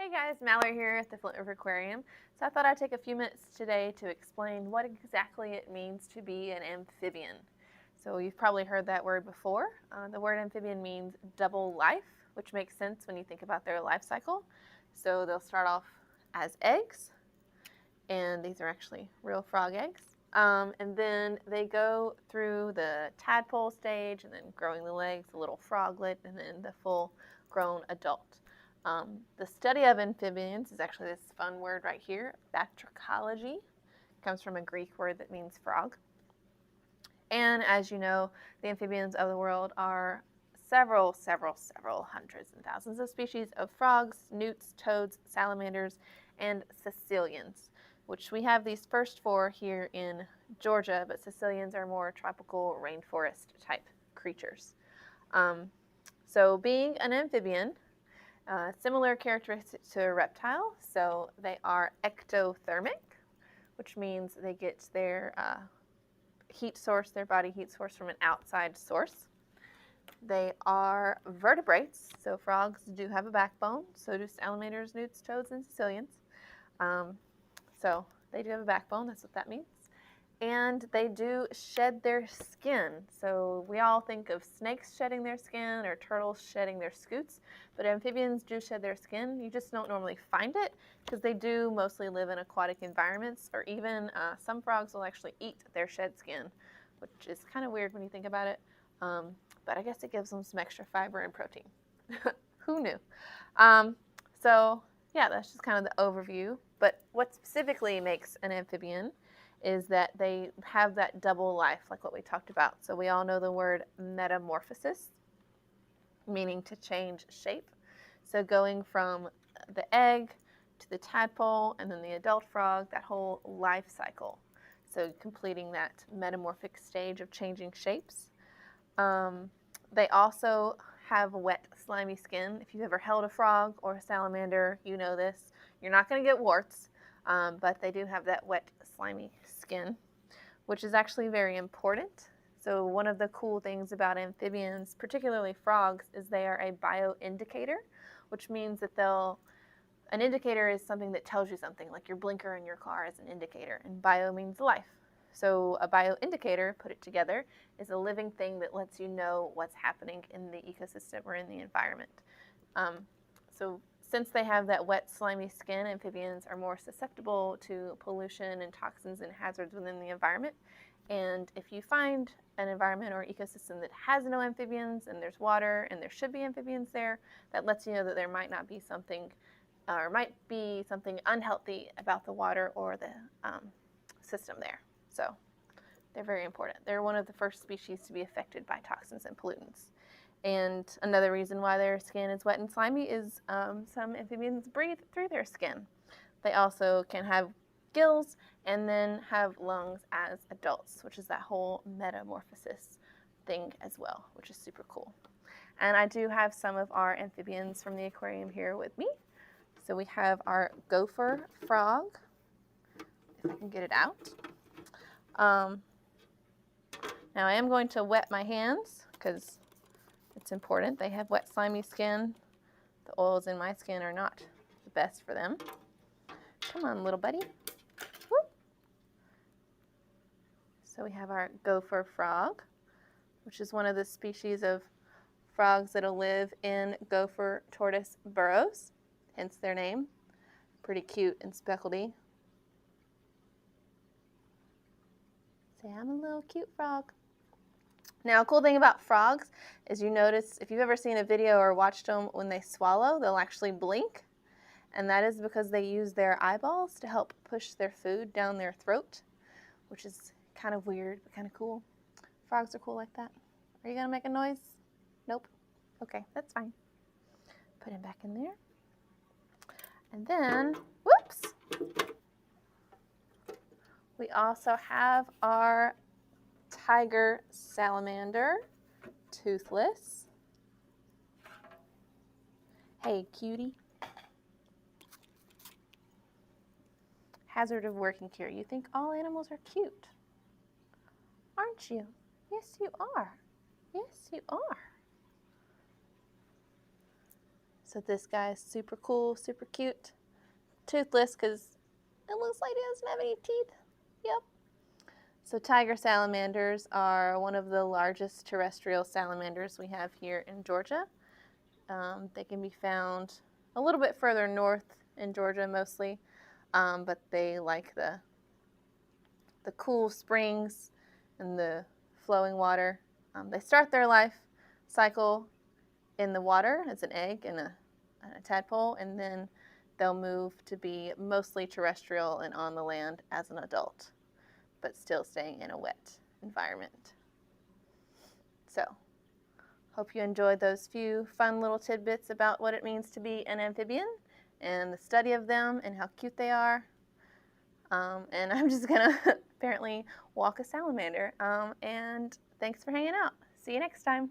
Hey guys, Mallory here at the Flint RiverQuarium. So I thought I'd take a few minutes today to explain what exactly it means to be an amphibian. So you've probably heard that word before. The word amphibian means double life, which makes sense when you think about their life cycle. So they'll start off as eggs, and these are actually real frog eggs. And then they go through the tadpole stage, and then growing the legs, the little froglet, and then the full grown adult. The study of amphibians is actually this fun word right here, batrachology. It comes from a Greek word that means frog. And as you know, the amphibians of the world are several hundreds and thousands of species of frogs, newts, toads, salamanders, and caecilians, which we have these first four here in Georgia, but caecilians are more tropical rainforest type creatures. So being an amphibian, similar characteristics to a reptile, so they are ectothermic, which means they get their heat source, their body heat source from an outside source. They are vertebrates, so frogs do have a backbone, so do salamanders, newts, toads, and caecilians. So they do have a backbone, that's what that means. And they do shed their skin. So we all think of snakes shedding their skin or turtles shedding their scutes, but amphibians do shed their skin. You just don't normally find it because they do mostly live in aquatic environments, or even some frogs will actually eat their shed skin, which is kind of weird when you think about it. But I guess it gives them some extra fiber and protein. Who knew? So yeah, that's just kind of the overview. But what specifically makes an amphibian is that they have that double life, like what we talked about. So we all know the word metamorphosis, meaning to change shape. So going from the egg to the tadpole and then the adult frog, that whole life cycle. So completing that metamorphic stage of changing shapes. They also have wet, slimy skin. If you've ever held a frog or a salamander, you know this. You're not going to get warts, but they do have that wet, slimy skin, which is actually very important. So one of the cool things about amphibians, particularly frogs, is they are a bioindicator, which means that an indicator is something that tells you something, like your blinker in your car is an indicator, and bio means life. So a bioindicator, put it together, is a living thing that lets you know what's happening in the ecosystem or in the environment. So since they have that wet, slimy skin, amphibians are more susceptible to pollution and toxins and hazards within the environment. And if you find an environment or ecosystem that has no amphibians and there's water and there should be amphibians there, that lets you know that there might not be something or might be something unhealthy about the water or the system there. So they're very important. They're one of the first species to be affected by toxins and pollutants. And another reason why their skin is wet and slimy is some amphibians breathe through their skin. They also can have gills and then have lungs as adults, which is that whole metamorphosis thing as well, which is super cool. And I do have some of our amphibians from the aquarium here with me. So we have our gopher frog, if I can get it out. Now I am going to wet my hands because it's important. They have wet, slimy skin. The oils in my skin are not the best for them. Come on, little buddy. Whoop. So we have our gopher frog, which is one of the species of frogs that'll live in gopher tortoise burrows, hence their name. Pretty cute and speckledy. Say, I'm a little cute frog. Now, a cool thing about frogs is you notice, if you've ever seen a video or watched them, when they swallow, they'll actually blink. And that is because they use their eyeballs to help push their food down their throat, which is kind of weird, but kind of cool. Frogs are cool like that. Are you going to make a noise? Nope. Okay, that's fine. Put him back in there. And then, whoops, we also have our tiger salamander, toothless. Hey, cutie. Hazard of working here. You think all animals are cute, aren't you? Yes, you are. Yes, you are. So this guy is super cool, super cute. Toothless because it looks like it doesn't have any teeth. Yep. So tiger salamanders are one of the largest terrestrial salamanders we have here in Georgia. They can be found a little bit further north in Georgia mostly, but they like the cool springs and the flowing water. They start their life cycle in the water as an egg and a tadpole, and then they'll move to be mostly terrestrial and on the land as an adult, but still staying in a wet environment. So, hope you enjoyed those few fun little tidbits about what it means to be an amphibian and the study of them and how cute they are. And I'm just going to apparently walk a salamander. And thanks for hanging out. See you next time.